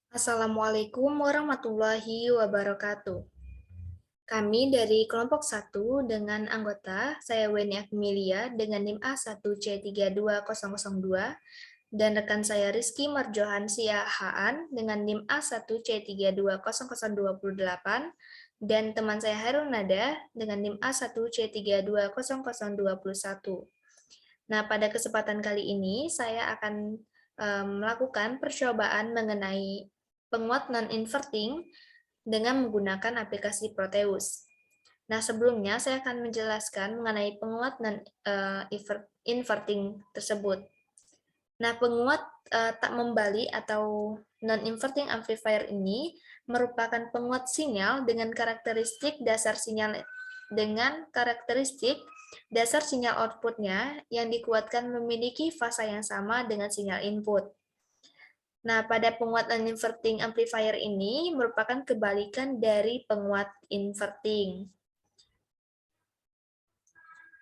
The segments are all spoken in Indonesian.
Assalamualaikum warahmatullahi wabarakatuh. Kami dari kelompok 1 dengan anggota, saya Weni Akmilia dengan NIM A1C32002 dan rekan saya Rizky Marjohansia Haan dengan NIM A1C320028 dan teman saya Hairul Nada dengan NIM A1C320021. Nah, pada kesempatan kali ini saya akan melakukan percobaan mengenai penguat non-inverting dengan menggunakan aplikasi Proteus. Nah, sebelumnya saya akan menjelaskan mengenai penguat non-inverting tersebut. Nah, penguat tak membali atau non-inverting amplifier ini merupakan penguat sinyal dengan karakteristik dasar sinyal outputnya yang dikuatkan memiliki fasa yang sama dengan sinyal input. Nah, pada penguat non-inverting amplifier ini merupakan kebalikan dari penguat inverting.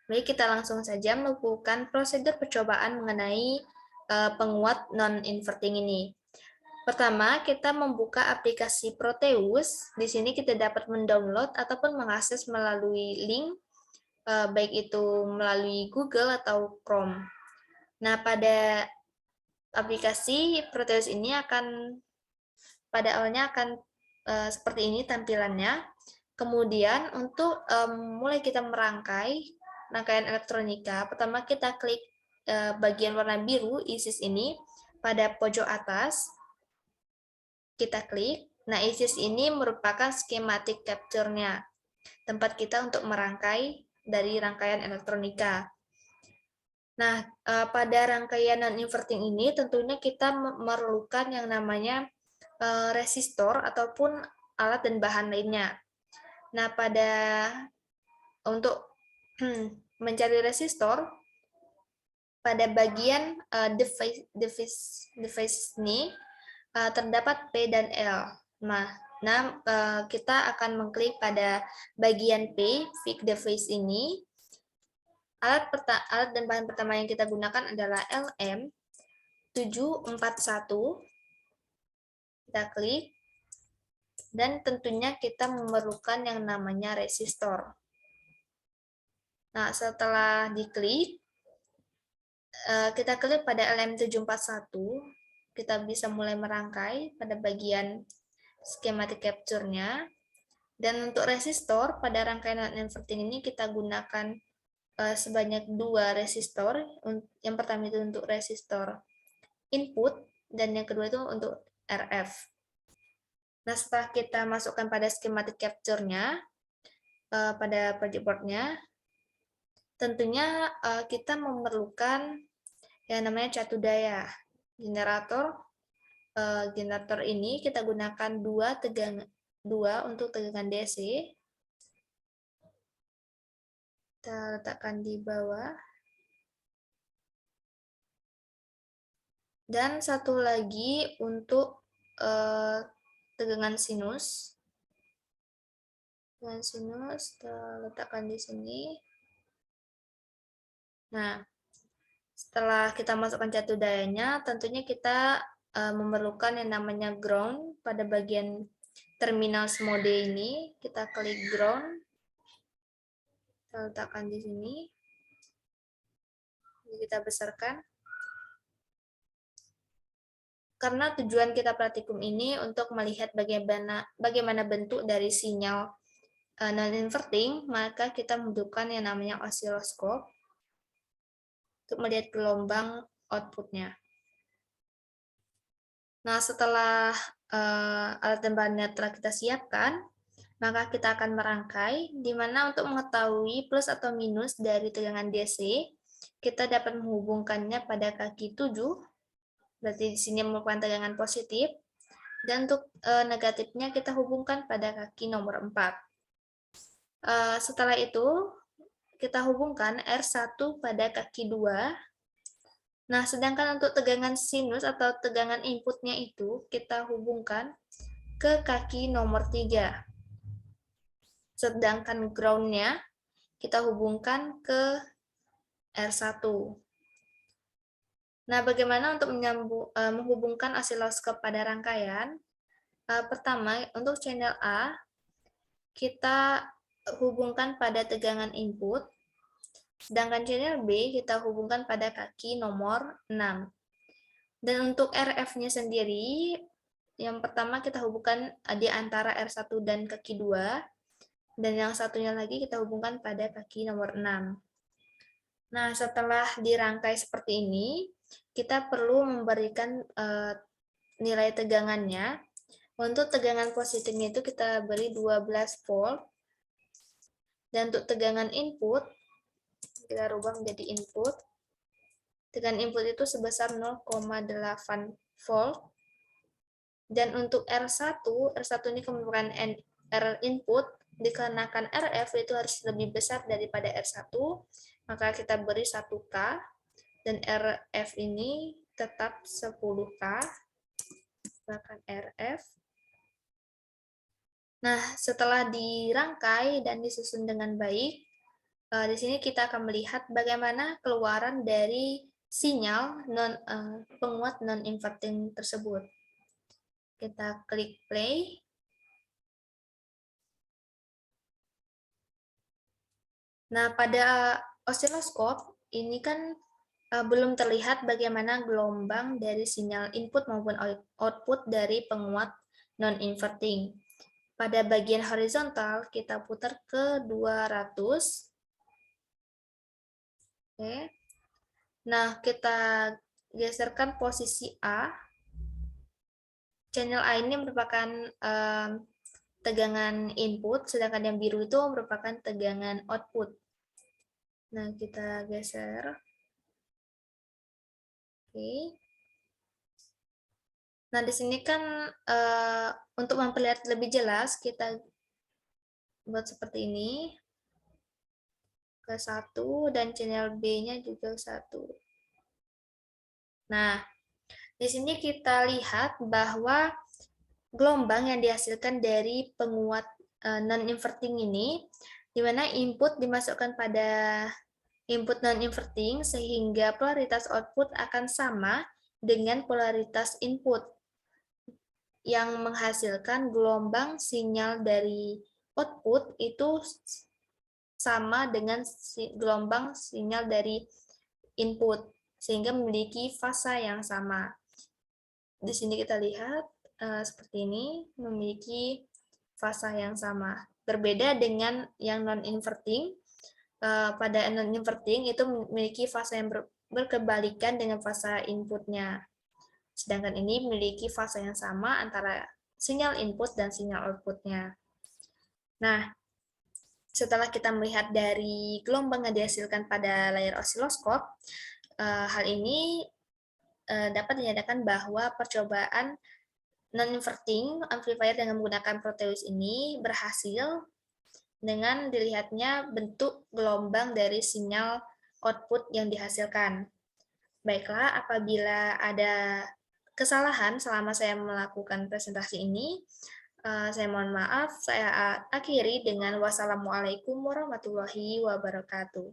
Baik, kita langsung saja melakukan prosedur percobaan mengenai penguat non-inverting ini. Pertama, kita membuka aplikasi Proteus. Di sini kita dapat mendownload ataupun mengakses melalui link, baik itu melalui Google atau Chrome. Nah, pada aplikasi Proteus ini pada awalnya akan seperti ini tampilannya. Kemudian untuk mulai kita merangkai rangkaian elektronika, pertama kita klik bagian warna biru ISIS ini pada pojok atas. Kita klik. Nah, ISIS ini merupakan schematic capture-nya, tempat kita untuk merangkai dari rangkaian elektronika. Nah, pada rangkaian non-inverting ini tentunya kita memerlukan yang namanya resistor ataupun alat dan bahan lainnya. Nah, untuk mencari resistor, pada bagian device ini terdapat P dan L. Nah, kita akan mengklik pada bagian P, Peak Device ini. Alat dan bahan pertama yang kita gunakan adalah LM741. Kita klik. Dan tentunya kita memerlukan yang namanya resistor. Nah, setelah diklik, kita klik pada LM741. Kita bisa mulai merangkai pada bagian schematic capture-nya. Dan untuk resistor, pada rangkaian non-inverting ini kita gunakan sebanyak 2 resistor. Yang pertama itu untuk resistor input, dan yang kedua itu untuk RF. Nah, setelah kita masukkan pada schematic capture-nya, pada project board-nya, tentunya kita memerlukan yang namanya catu daya. Generator ini kita gunakan 2 untuk tegangan DC. Kita letakkan di bawah. Dan satu lagi untuk tegangan sinus. Tegangan sinus kita letakkan di sini. Nah, setelah kita masukkan catu dayanya, tentunya kita memerlukan yang namanya ground pada bagian terminal mode ini. Kita klik ground. Kita letakkan di sini. Jadi kita besarkan. Karena tujuan kita praktikum ini untuk melihat bagaimana bentuk dari sinyal non-inverting, maka kita membutuhkan yang namanya osiloskop untuk melihat gelombang outputnya. Nah, setelah alat dan bahannya telah kita siapkan, maka kita akan merangkai, di mana untuk mengetahui plus atau minus dari tegangan DC, kita dapat menghubungkannya pada kaki 7, berarti di sini merupakan tegangan positif, dan untuk negatifnya kita hubungkan pada kaki nomor 4. Setelah itu, kita hubungkan R1 pada kaki 2. Nah, sedangkan untuk tegangan sinus atau tegangan inputnya itu, kita hubungkan ke kaki nomor 3. Sedangkan ground-nya kita hubungkan ke R1. Nah, bagaimana untuk menghubungkan osiloskop pada rangkaian? Pertama, untuk channel A, kita hubungkan pada tegangan input, sedangkan channel B kita hubungkan pada kaki nomor 6. Dan untuk RF-nya sendiri, yang pertama kita hubungkan di antara R1 dan kaki 2, dan yang satunya lagi kita hubungkan pada kaki nomor 6. Nah, setelah dirangkai seperti ini, kita perlu memberikan nilai tegangannya. Untuk tegangan positifnya itu kita beri 12 volt. Dan untuk tegangan input, kita rubah menjadi input. Tegangan input itu sebesar 0,8 volt. Dan untuk R1 ini merupakan R input, dikarenakan RF itu harus lebih besar daripada R1, maka kita beri 1K, dan RF ini tetap 10K, bahkan RF. Nah, setelah dirangkai dan disusun dengan baik, di sini kita akan melihat bagaimana keluaran dari sinyal penguat non-inverting tersebut. Kita klik play. Nah, pada osiloskop ini kan belum terlihat bagaimana gelombang dari sinyal input maupun output dari penguat non-inverting. Pada bagian horizontal, kita putar ke 200. Oke. Nah, kita geserkan posisi A. Channel A ini merupakan tegangan input, sedangkan yang biru itu merupakan tegangan output. Nah, kita geser. Oke. Nah, di sini kan untuk memperlihat lebih jelas, kita buat seperti ini. Ke 1, dan channel B-nya juga 1. Nah, di sini kita lihat bahwa gelombang yang dihasilkan dari penguat non-inverting ini, di mana input dimasukkan pada input non-inverting, sehingga polaritas output akan sama dengan polaritas input, yang menghasilkan gelombang sinyal dari output itu sama dengan gelombang sinyal dari input, sehingga memiliki fasa yang sama. Di sini kita lihat seperti ini, memiliki fasa yang sama. Berbeda dengan yang non-inverting, pada non-inverting itu memiliki fasa yang berkebalikan dengan fasa inputnya. Sedangkan ini memiliki fasa yang sama antara sinyal input dan sinyal outputnya. Nah, setelah kita melihat dari gelombang yang dihasilkan pada layar osiloskop, hal ini dapat dinyatakan bahwa percobaan non-inverting amplifier dengan menggunakan Proteus ini berhasil dengan dilihatnya bentuk gelombang dari sinyal output yang dihasilkan. Baiklah, apabila ada kesalahan selama saya melakukan presentasi ini, saya mohon maaf. Saya akhiri dengan wassalamualaikum warahmatullahi wabarakatuh.